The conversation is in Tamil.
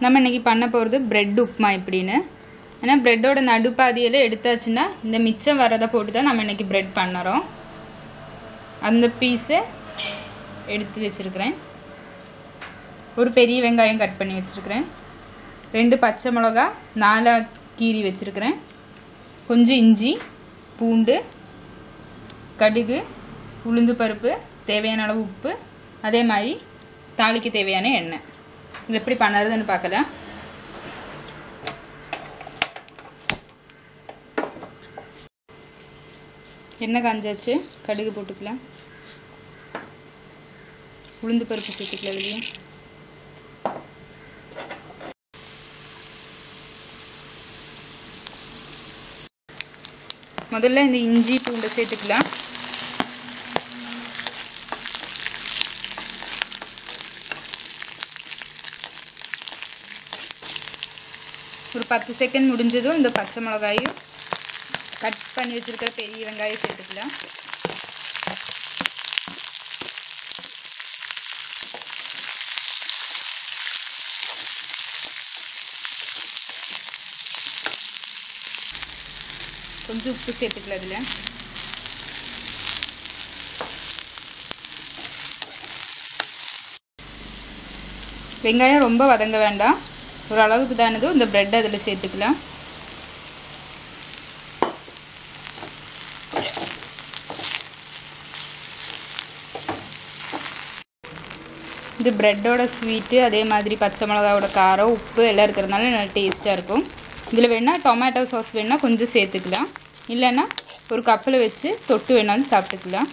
நம்ம இன்னைக்கு பண்ண போகிறது பிரெட் உப்புமா எப்படின்னு. ஏன்னா பிரெட்டோட நடுப்பாதியில் எடுத்தாச்சுன்னா இந்த மிச்சம் வரதை போட்டு தான் நம்ம இன்னைக்கு பிரெட் பண்ணுறோம். அந்த பீஸை எடுத்து வச்சுருக்கிறேன். ஒரு பெரிய வெங்காயம் கட் பண்ணி வச்சுருக்கிறேன். 2 பச்சை மிளகா 4 கீரி வச்சுருக்கிறேன். கொஞ்சம் இஞ்சி, பூண்டு, கடுகு, உளுந்து பருப்பு, தேவையான அளவு உப்பு, அதே மாதிரி தாளிக்கு தேவையான எண்ணெய். இது எப்படி பண்ணுறதுன்னு பார்க்கலாம். எண்ணெய் காஞ்சாச்சு, கடுகு போட்டுக்கலாம். உளுந்து பருப்பு சேர்த்துக்கலாம். இதுலேயும் முதல்ல இந்த இஞ்சி பூண்டை சேர்த்துக்கலாம். ஒரு 10 செகண்ட் முடிஞ்சதும் இந்த பச்சை மிளகாயும் கட் பண்ணி வச்சுருக்கிற பெரிய வெங்காயம் சேர்த்துக்கலாம். கொஞ்சம் உப்பு சேர்த்துக்கலாம். இதில் வெங்காயம் ரொம்ப வதங்க வேண்டாம், ஒரு அளவுக்கு தானதும் இந்த பிரெட் அதில் சேர்த்துக்கலாம். இது பிரெட்டோட ஸ்வீட்டு, அதே மாதிரி பச்சை மிளகாவோட காரம், உப்பு எல்லாம் இருக்கிறதுனால நல்லா டேஸ்ட்டாக இருக்கும். இதில் வேணால் டொமேட்டோ சாஸ் வேணால் கொஞ்சம் சேர்த்துக்கலாம், இல்லைன்னா ஒரு கப்பில் வச்சு தொட்டு வேணாலும் சாப்பிட்டுக்கலாம்.